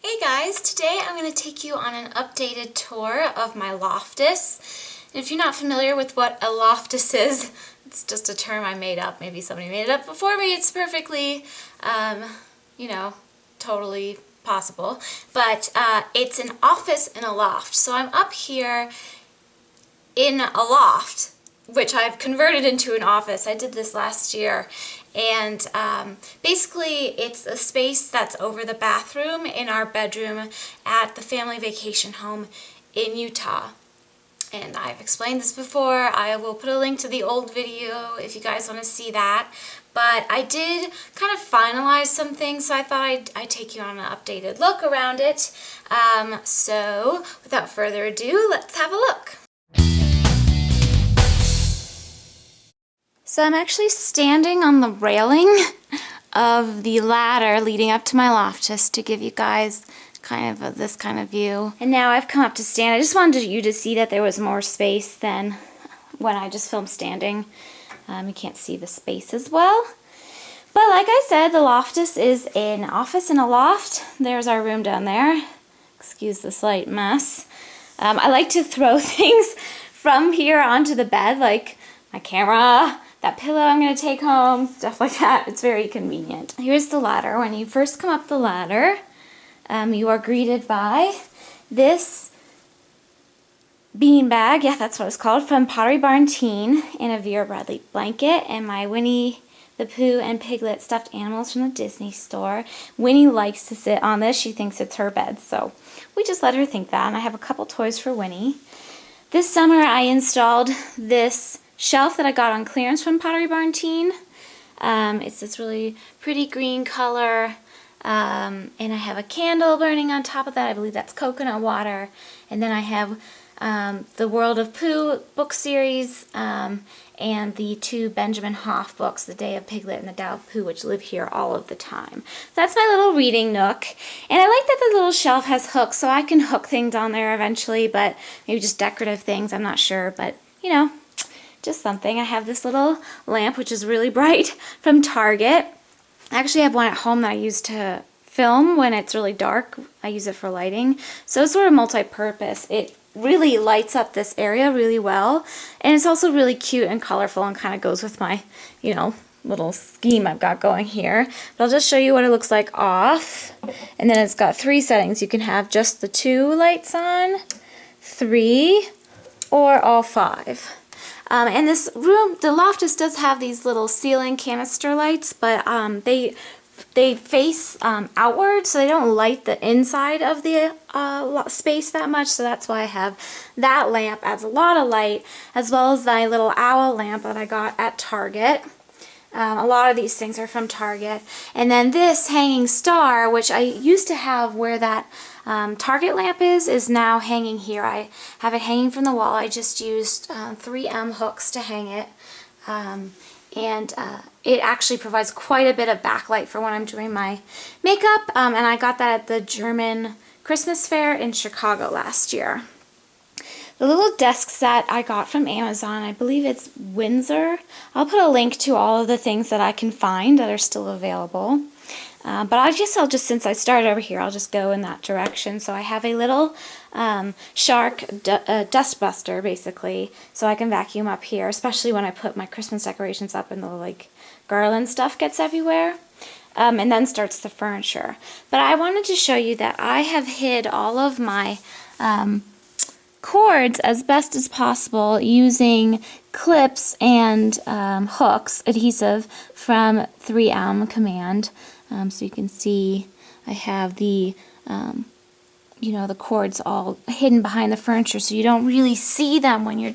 Hey guys, today I'm going to take you on an updated tour of my Loftice. And if you're not familiar with what a Loftice is, it's just a term I made up. Maybe somebody made it up before me. It's perfectly, totally possible. But it's an office in a loft. So I'm up here in a loft, which I've converted into an office. I did this last year. And basically it's a space that's over the bathroom in our bedroom at the family vacation home in Utah. And I've explained this before. I will put a link to the old video if you guys want to see that. But I did kind of finalize some things, so I thought I'd take you on an updated look around it. So without further ado, let's have a look. So I'm actually standing on the railing of the ladder leading up to my loft just to give you guys kind of this kind of view. And now I've come up to stand. I just wanted you to see that there was more space than when I just filmed standing. You can't see the space as well. But like I said, the Loftice is an office in a loft. There's our room down there. Excuse the slight mess. I like to throw things from here onto the bed, like my camera, that pillow I'm going to take home, stuff like that. It's very convenient. Here's the ladder. When you first come up the ladder, you are greeted by this beanbag, yeah, that's what it's called, from Pottery Barn Teen, and a Vera Bradley blanket, and my Winnie the Pooh and Piglet stuffed animals from the Disney store. Winnie likes to sit on this. She thinks it's her bed, so we just let her think that, and I have a couple toys for Winnie. This summer I installed this shelf that I got on clearance from Pottery Barn Teen. It's this really pretty green color, and I have a candle burning on top of that. I believe that's coconut water. And then I have the World of Pooh book series, and the two Benjamin Hoff books, The Day of Piglet and The Tao of Pooh, which live here all of the time. So that's my little reading nook. And I like that the little shelf has hooks, so I can hook things on there eventually, but maybe just decorative things, I'm not sure, but you know, just something. I have this little lamp, which is really bright, from Target. I actually have one at home that I use to film when it's really dark. I use it for lighting. So it's sort of multi-purpose. It really lights up this area really well. And it's also really cute and colorful and kind of goes with my, little scheme I've got going here. But I'll just show you what it looks like off. And then it's got 3 settings. You can have just the 2 lights on, 3, or all 5. And this room, the Loftice does have these little ceiling canister lights, but they face outward, so they don't light the inside of the space that much, so that's why I have that lamp. Adds a lot of light, as well as my little owl lamp that I got at Target. A lot of these things are from Target. And then this hanging star, which I used to have where that Target lamp is now hanging here. I have it hanging from the wall. I just used 3M hooks to hang it. And it actually provides quite a bit of backlight for when I'm doing my makeup. And I got that at the German Christmas fair in Chicago last year. The little desk set I got from Amazon, I believe it's Windsor. I'll put a link to all of the things that I can find that are still available. But I'll just, since I started over here, I'll just go in that direction. So I have a little shark dust buster, basically, so I can vacuum up here, especially when I put my Christmas decorations up and the garland stuff gets everywhere. And then starts the furniture. But I wanted to show you that I have hid all of my cords as best as possible using clips and hooks, adhesive from 3M Command. So you can see I have the the cords all hidden behind the furniture, so you don't really see them when you're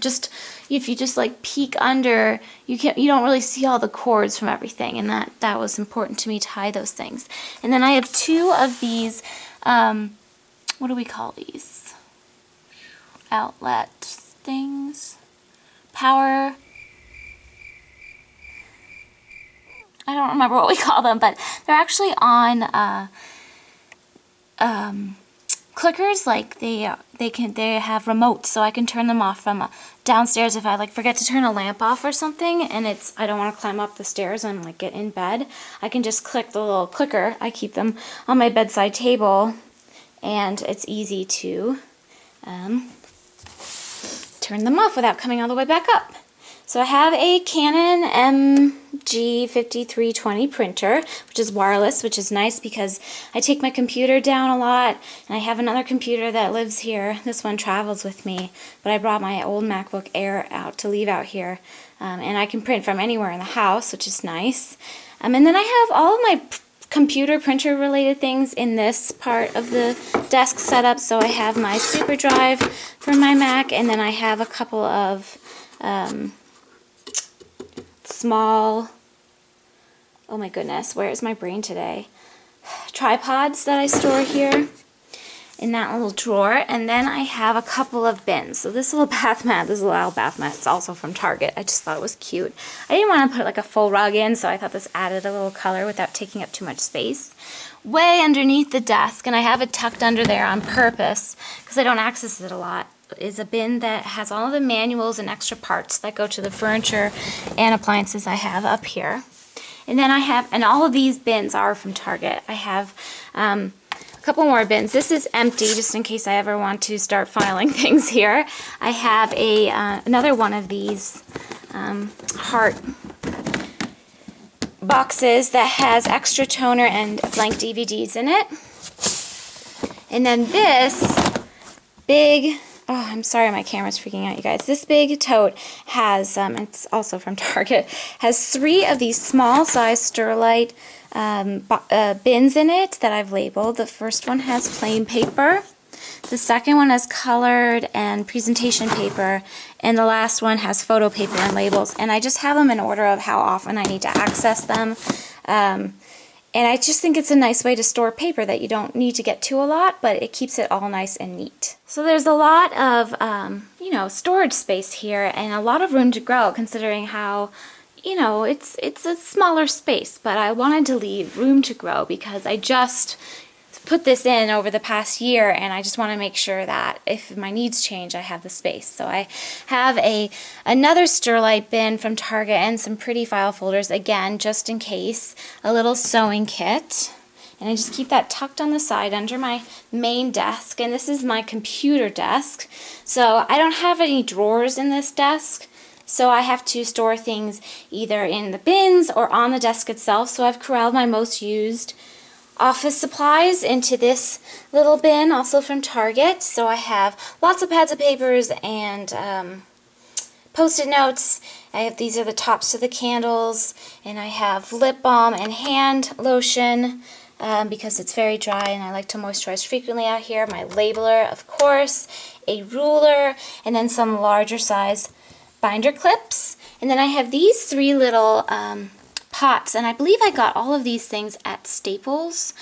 if you just peek under, you don't really see all the cords from everything, and that was important to me to hide those things. And then I have 2 of these, what do we call these? Outlet things? Power... I don't remember what we call them, but they're actually on clickers. They have remotes, so I can turn them off from downstairs if I forget to turn a lamp off or something, and I don't want to climb up the stairs and get in bed. I can just click the little clicker. I keep them on my bedside table, and it's easy to turn them off without coming all the way back up. So I have a Canon MG5320 printer, which is wireless, which is nice because I take my computer down a lot, and I have another computer that lives here. This one travels with me, but I brought my old MacBook Air out to leave out here, and I can print from anywhere in the house, which is nice. And then I have all of my computer printer related things in this part of the desk setup. So I have my super drive for my Mac, and then I have a couple of small, oh my goodness, where is my brain today? Tripods that I store here in that little drawer. And then I have a couple of bins. So this little bath mat, this little owl bath mat, it's also from Target. I just thought it was cute. I didn't want to put like a full rug in, so I thought this added a little color without taking up too much space. Way underneath the desk, and I have it tucked under there on purpose because I don't access it a lot, is a bin that has all of the manuals and extra parts that go to the furniture and appliances I have up here. And then I have, and all of these bins are from Target. I have a couple more bins. This is empty just in case I ever want to start filing things here. I have a another one of these heart boxes that has extra toner and blank DVDs in it. And then this big, oh, I'm sorry, my camera's freaking out, you guys. This big tote has, it's also from Target, has 3 of these small size Sterlite bins in it that I've labeled. The first one has plain paper. The second one has colored and presentation paper. And the last one has photo paper and labels. And I just have them in order of how often I need to access them. And I just think it's a nice way to store paper that you don't need to get to a lot, but it keeps it all nice and neat. So there's a lot of, you know, storage space here and a lot of room to grow considering how, you know, it's a smaller space, but I wanted to leave room to grow because I just put this in over the past year and I just want to make sure that if my needs change, I have the space. So I have another Sterlite bin from Target and some pretty file folders, again, just in case, a little sewing kit. And I just keep that tucked on the side under my main desk. And this is my computer desk. So I don't have any drawers in this desk. So I have to store things either in the bins or on the desk itself. So I've corralled my most used office supplies into this little bin, also from Target. So I have lots of pads of papers and Post-it notes. These are the tops of the candles, and I have lip balm and hand lotion because it's very dry and I like to moisturize frequently out here. My labeler, of course, a ruler, and then some larger size binder clips. And then I have these 3 little pots, and I believe I got all of these things at Staples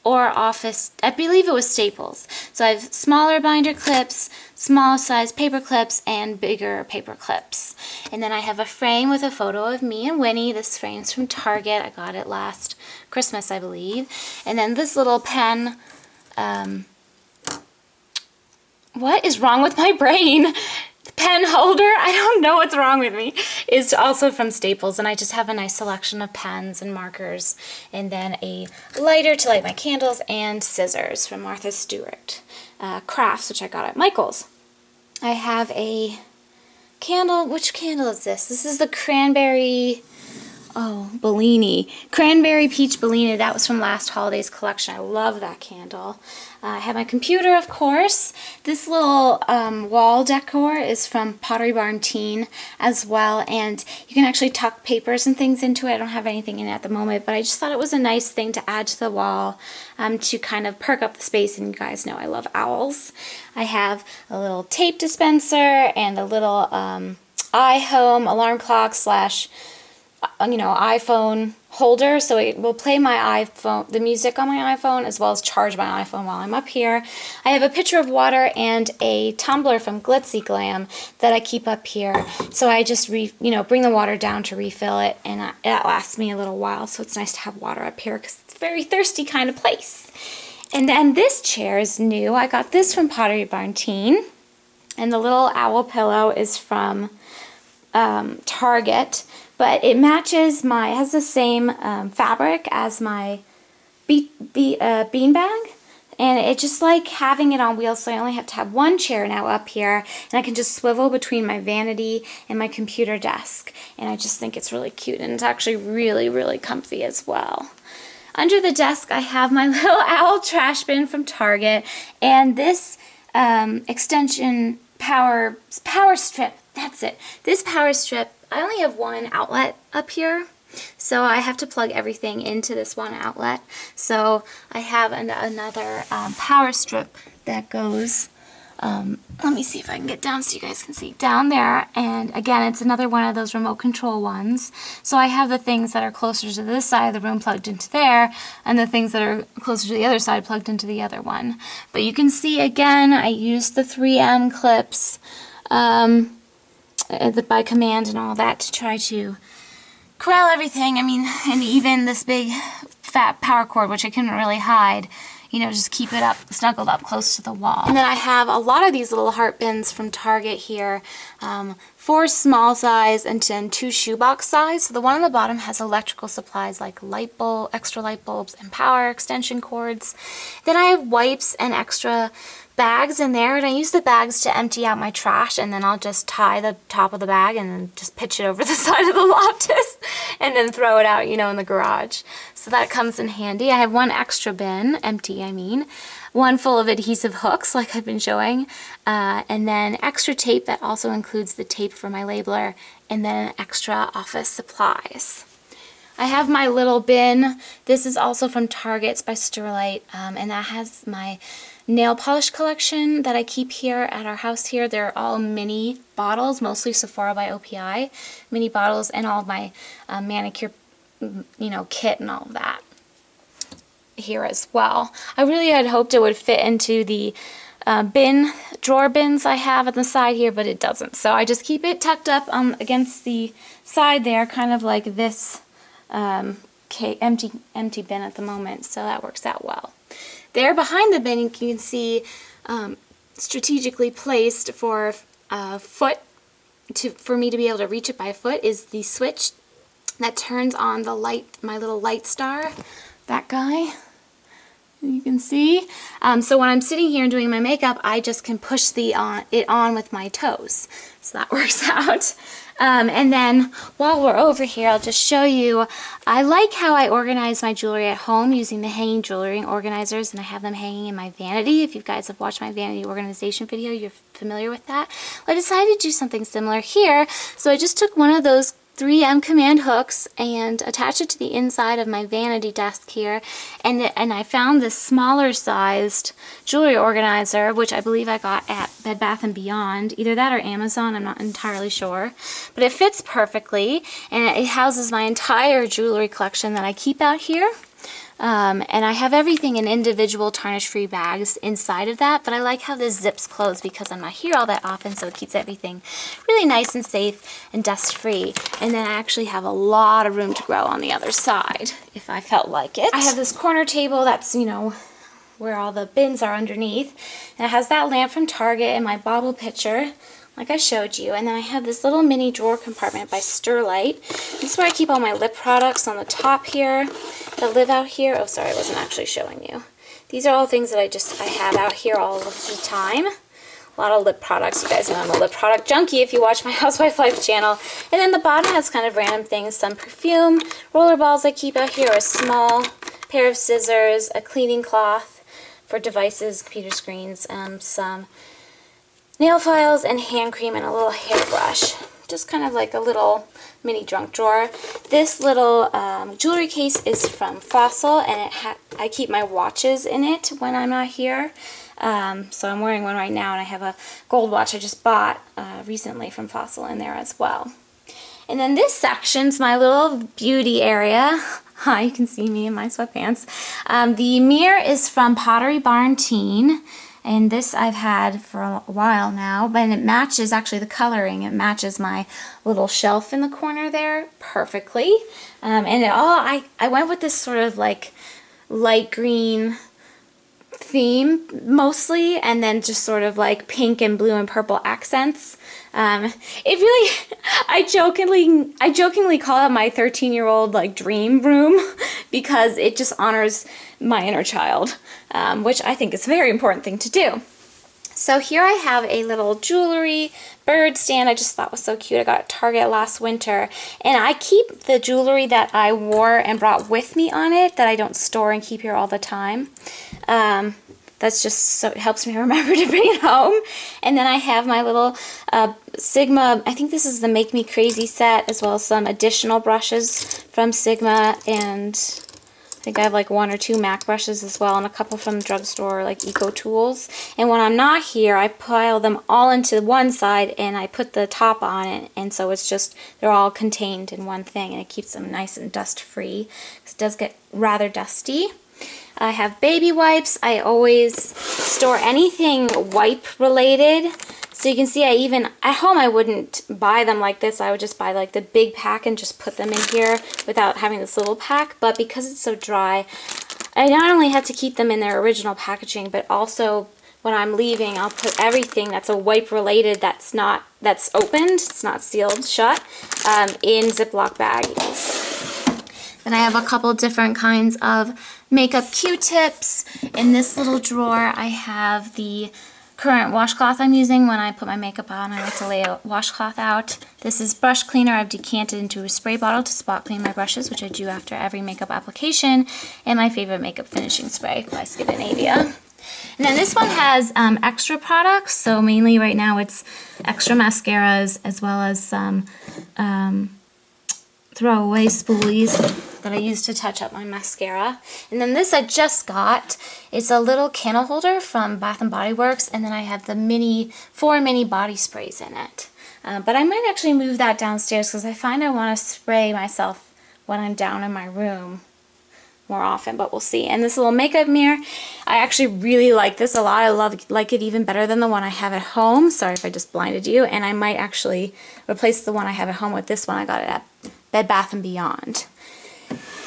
or Office. I believe it was Staples. So I have smaller binder clips, small size paper clips, and bigger paper clips. And then I have a frame with a photo of me and Winnie. This frame's from Target. I got it last Christmas, I believe. And then this little pen, what is wrong with my brain? Pen holder, I don't know what's wrong with me, is also from Staples, and I just have a nice selection of pens and markers, and then a lighter to light my candles, and scissors from Martha Stewart Crafts, which I got at Michael's. I have a candle. Which candle is this? This is the cranberry, Bellini. Cranberry Peach Bellini. That was from last holiday's collection. I love that candle. I have my computer, of course. This little wall decor is from Pottery Barn Teen as well, and you can actually tuck papers and things into it. I don't have anything in it at the moment, but I just thought it was a nice thing to add to the wall to kind of perk up the space, and you guys know I love owls. I have a little tape dispenser and a little iHome alarm clock slash iPhone holder, so it will play my iPhone, the music on my iPhone, as well as charge my iPhone while I'm up here. I have a pitcher of water and a tumbler from Glitzy-Glam that I keep up here, so I just bring the water down to refill it, and that lasts me a little while, so it's nice to have water up here because it's a very thirsty kind of place. And then this chair is new. I got this from Pottery Barn Teen, and the little owl pillow is from Target. But it matches it has the same fabric as my beanbag, And it's just like having it on wheels, so I only have to have one chair now up here, and I can just swivel between my vanity and my computer desk. And I just think it's really cute, and it's actually really, really comfy as well. Under the desk, I have my little owl trash bin from Target, and this extension power strip, that's it. This power strip, I only have one outlet up here, so I have to plug everything into this one outlet. So I have another power strip that goes, let me see if I can get down so you guys can see, down there. And again, it's another one of those remote control ones. So I have the things that are closer to this side of the room plugged into there, and the things that are closer to the other side plugged into the other one. But you can see, again, I used the 3M clips by command and all that to try to corral everything. I mean, and even this big fat power cord, which I couldn't really hide, you know, just keep it up, snuggled up close to the wall. And then I have a lot of these little heart bins from Target here, 4 small size and then 2 shoebox size. So the one on the bottom has electrical supplies like light bulb, extra light bulbs, and power extension cords. Then I have wipes and extra bags in there, and I use the bags to empty out my trash, and then I'll just tie the top of the bag and then just pitch it over the side of the Loftice and then throw it out, you know, in the garage. So that comes in handy. I have one extra bin, empty I mean, one full of adhesive hooks like I've been showing, and then extra tape that also includes the tape for my labeler, and then extra office supplies. I have my little bin. This is also from Target. It's by Sterlite, and that has my nail polish collection that I keep here at our house here. They're all mini bottles, mostly Sephora by OPI, mini bottles, and all of my manicure, you know, kit and all of that here as well. I really had hoped it would fit into the drawer bins I have at the side here, but it doesn't. So I just keep it tucked up against the side there, kind of like this empty bin at the moment, so that works out well. There behind the bin, you can see strategically placed for for me to be able to reach it by foot is the switch that turns on the light, my little light star, that guy. You can see. So when I'm sitting here and doing my makeup, I just can push it on with my toes. So that works out. And then while we're over here, I'll just show you, I like how I organize my jewelry at home using the hanging jewelry organizers, and I have them hanging in my vanity. If you guys have watched my vanity organization video, you're familiar with that. Well, I decided to do something similar here. So I just took one of those 3M command hooks and attach it to the inside of my vanity desk here, and I found this smaller sized jewelry organizer, which I believe I got at Bed Bath & Beyond, either that or Amazon, I'm not entirely sure, but it fits perfectly, and it houses my entire jewelry collection that I keep out here. And I have everything in individual tarnish-free bags inside of that, but I like how this zips closed because I'm not here all that often, so it keeps everything really nice and safe and dust-free. And then I actually have a lot of room to grow on the other side if I felt like it. I have this corner table that's, you know, where all the bins are underneath. And it has that lamp from Target and my bobble pitcher, like I showed you. And then I have this little mini drawer compartment by Sterlite. This is where I keep all my lip products on the top here that live out here. Oh, sorry, I wasn't actually showing you. These are all things that I have out here all of the time. A lot of lip products. You guys know I'm a lip product junkie if you watch my Housewife Life channel. And then the bottom has kind of random things. Some perfume, roller balls I keep out here, a small pair of scissors, a cleaning cloth for devices, computer screens, some nail files and hand cream, and a little hairbrush. Just kind of like a little mini junk drawer. This little jewelry case is from Fossil, and I keep my watches in it when I'm not here. So I'm wearing one right now, and I have a gold watch I just bought recently from Fossil in there as well. And then this section's my little beauty area. Hi, you can see me in my sweatpants. The mirror is from Pottery Barn Teen. And this I've had for a while now, but it matches, actually the coloring, it matches my little shelf in the corner there perfectly. And I went with this sort of like light green theme mostly, and then just sort of like pink and blue and purple accents. It really, I jokingly call it my 13-year-old like dream room because it just honors my inner child, which I think is a very important thing to do. So here I have a little jewelry bird stand I just thought was so cute. I got at Target last winter, and I keep the jewelry that I wore and brought with me on it that I don't store and keep here all the time. That's just so it helps me remember to bring it home. And then I have my little Sigma, I think this is the Make Me Crazy set, as well as some additional brushes from Sigma, and I think I have like 1 or 2 MAC brushes as well, and a couple from the drugstore, like Eco Tools. And when I'm not here, I pile them all into one side and I put the top on it, and so it's just, they're all contained in one thing, and it keeps them nice and dust free, because it does get rather dusty. I have baby wipes. I always store anything wipe related. So you can see I even, at home I wouldn't buy them like this. I would just buy like the big pack and just put them in here without having this little pack. But because it's so dry, I not only have to keep them in their original packaging, but also when I'm leaving, I'll put everything that's a wipe related that's opened, it's not sealed shut, in Ziploc bags. Then I have a couple different kinds of makeup Q-tips. In this little drawer, I have the current washcloth I'm using when I put my makeup on. I like to lay a washcloth out. This is brush cleaner. I've decanted into a spray bottle to spot clean my brushes, which I do after every makeup application. And my favorite makeup finishing spray by Scandinavia. And then this one has extra products. So mainly right now it's extra mascaras, as well as some throwaway spoolies that I use to touch up my mascara. And then this I just got. It's a little candle holder from Bath & Body Works, and then I have the 4 mini body sprays in it. But I might actually move that downstairs because I find I want to spray myself when I'm down in my room more often, but we'll see. And this little makeup mirror, I actually really like this a lot. I like it even better than the one I have at home. Sorry if I just blinded you. And I might actually replace the one I have at home with this one. I got it at Bed Bath & Beyond.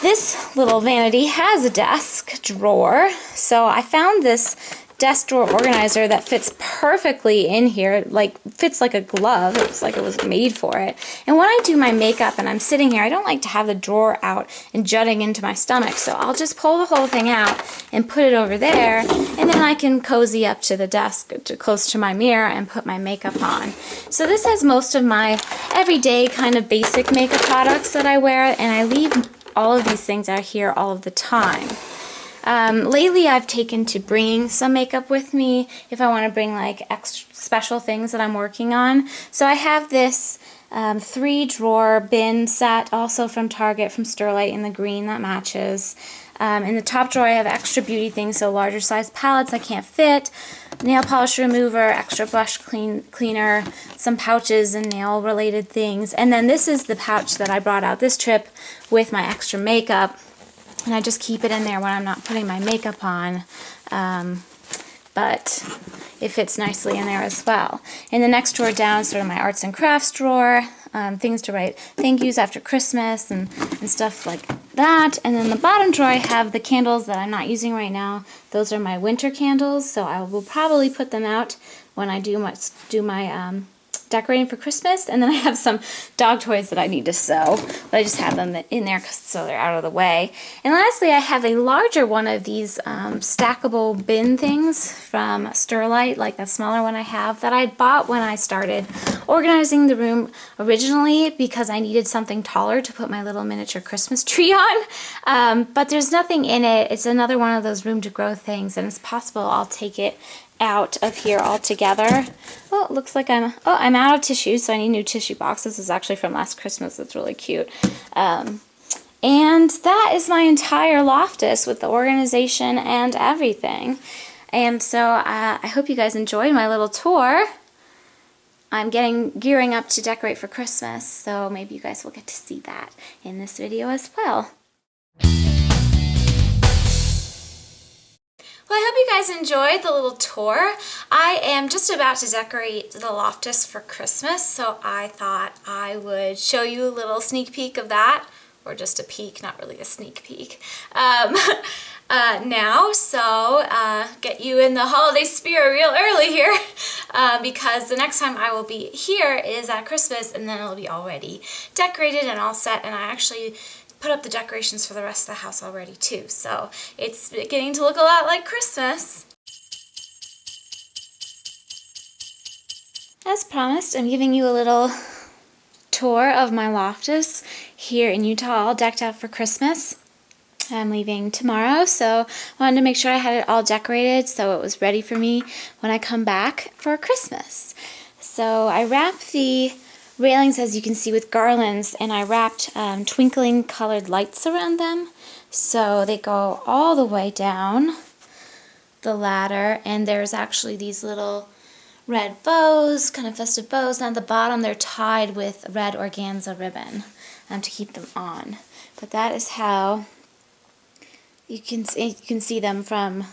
This little vanity has a desk drawer, so I found this desk drawer organizer that fits perfectly in here, like fits like a glove. It looks like it was made for it. And when I do my makeup and I'm sitting here, I don't like to have the drawer out and jutting into my stomach, so I'll just pull the whole thing out and put it over there, and then I can cozy up to the desk close to my mirror and put my makeup on. So this has most of my everyday kind of basic makeup products that I wear, and I leave all of these things out here all of the time. Lately I've taken to bringing some makeup with me if I want to bring like extra special things that I'm working on. So I have this 3-drawer bin set, also from Target, from Sterlite, in the green that matches. In the top drawer I have extra beauty things, so larger size palettes I can't fit, nail polish remover, extra blush cleaner, some pouches and nail related things. And then this is the pouch that I brought out this trip with my extra makeup, and I just keep it in there when I'm not putting my makeup on, but it fits nicely in there as well. In the next drawer down is sort of my arts and crafts drawer, things to write thank yous after Christmas and stuff like that. And then the bottom drawer I have the candles that I'm not using right now. Those are my winter candles, so I will probably put them out when I do my decorating for Christmas. And then I have some dog toys that I need to sew, but I just have them in there so they're out of the way. And lastly, I have a larger one of these stackable bin things from Sterlite, like that smaller one I have, that I bought when I started organizing the room originally because I needed something taller to put my little miniature Christmas tree on. But there's nothing in it. It's another one of those room to grow things, and it's possible I'll take it out of here altogether. Oh, it looks like I'm out of tissues, so I need new tissue boxes. This is actually from last Christmas. It's really cute. And that is my entire Loftice with the organization and everything. And so I hope you guys enjoyed my little tour. I'm gearing up to decorate for Christmas, so maybe you guys will get to see that in this video as well. Well, I hope you guys enjoyed the little tour. I am just about to decorate the Loftice for Christmas, so I thought I would show you a little sneak peek of that, or just a peek, not really a sneak peek. now, so get you in the holiday spirit real early here because the next time I will be here is at Christmas, and then it'll be already decorated and all set, and I actually put up the decorations for the rest of the house already too, so it's getting to look a lot like Christmas. As promised, I'm giving you a little tour of my Loftice here in Utah, all decked out for Christmas. I'm leaving tomorrow, so I wanted to make sure I had it all decorated so it was ready for me when I come back for Christmas. So I wrapped the railings, as you can see, with garlands, and I wrapped twinkling colored lights around them, so they go all the way down the ladder, and there's actually these little red bows, kind of festive bows, and at the bottom they're tied with red organza ribbon to keep them on. But that is how you can see them from,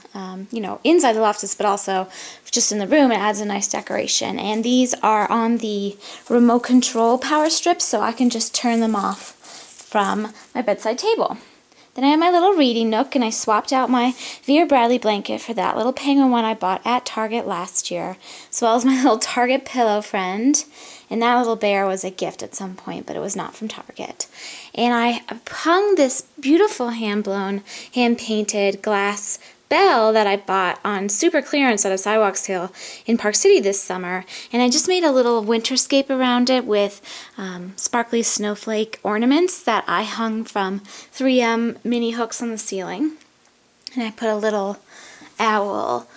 you know, inside the Loftice, but also just in the room. It adds a nice decoration. And these are on the remote control power strips, so I can just turn them off from my bedside table. Then I have my little reading nook, and I swapped out my Vera Bradley blanket for that little penguin one I bought at Target last year, as well as my little Target pillow friend. And that little bear was a gift at some point, but it was not from Target. And I hung this beautiful hand-blown, hand-painted glass bell that I bought on super clearance at a sidewalk sale in Park City this summer. And I just made a little winterscape around it with sparkly snowflake ornaments that I hung from 3M mini hooks on the ceiling. And I put a little owl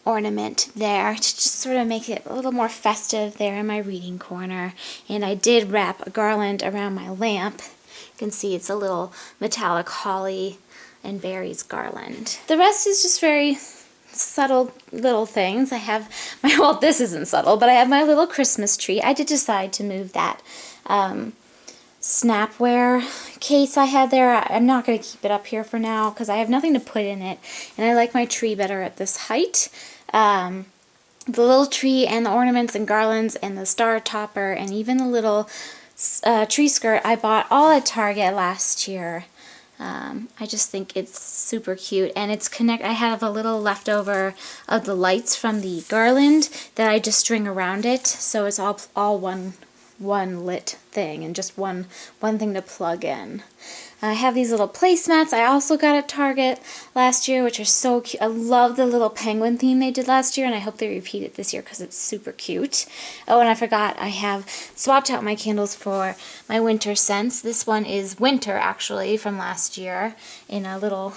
ornament there to just sort of make it a little more festive there in my reading corner. And I did wrap a garland around my lamp. You can see it's a little metallic holly and berries garland. The rest is just very subtle little things. I have my, well, this isn't subtle, but I have my little Christmas tree. I did decide to move that snapware case I had there. I'm not going to keep it up here for now because I have nothing to put in it, and I like my tree better at this height. The little tree and the ornaments and garlands and the star topper and even the little tree skirt I bought all at Target last year. I just think it's super cute, and it's I have a little leftover of the lights from the garland that I just string around it, so it's all one lit thing and just one thing to plug in. I have these little placemats I also got at Target last year, which are so cute. I love the little penguin theme they did last year, and I hope they repeat it this year because it's super cute. Oh, and I forgot, I have swapped out my candles for my winter scents. This one is winter, actually, from last year in a little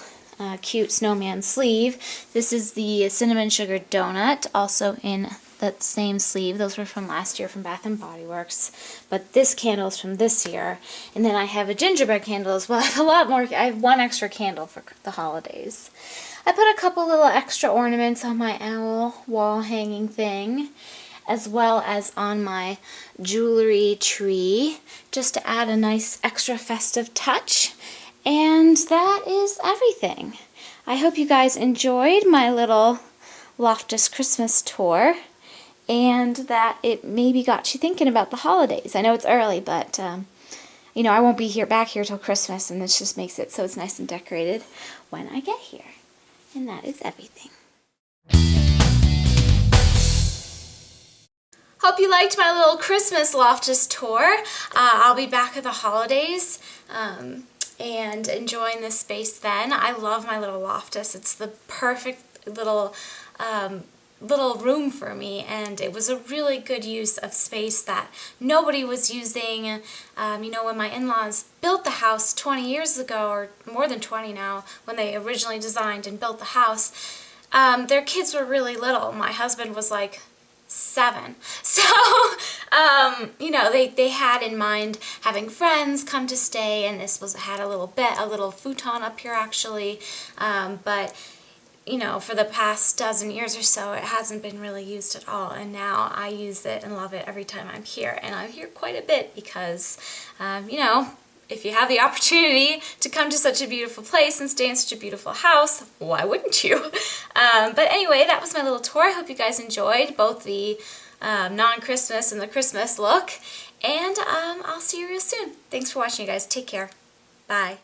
cute snowman sleeve. This is the cinnamon sugar donut, also in that same sleeve. Those were from last year from Bath & Body Works, but this candle is from this year. And then I have a gingerbread candle as well. I have a lot more. I have one extra candle for the holidays. I put a couple little extra ornaments on my owl wall hanging thing, as well as on my jewelry tree, just to add a nice extra festive touch. And that is everything. I hope you guys enjoyed my little Loftice Christmas tour, and that it maybe got you thinking about the holidays. I know it's early, but you know, I won't be back here till Christmas, and this just makes it so it's nice and decorated when I get here. And that is everything. Hope you liked my little Christmas Loftice tour. I'll be back at the holidays and enjoying this space then. I love my little Loftice. It's the perfect little room for me, and it was a really good use of space that nobody was using. You know, when my in-laws built the house 20 years ago, or more than 20 now, when they originally designed and built the house, their kids were really little. My husband was like 7. So, you know, they had in mind having friends come to stay, and this had a little futon up here actually, but you know, for the past dozen years or so, it hasn't been really used at all, and now I use it and love it every time I'm here, and I'm here quite a bit because, you know, if you have the opportunity to come to such a beautiful place and stay in such a beautiful house, why wouldn't you? But anyway, that was my little tour. I hope you guys enjoyed both the non-Christmas and the Christmas look, and I'll see you real soon. Thanks for watching, you guys. Take care. Bye.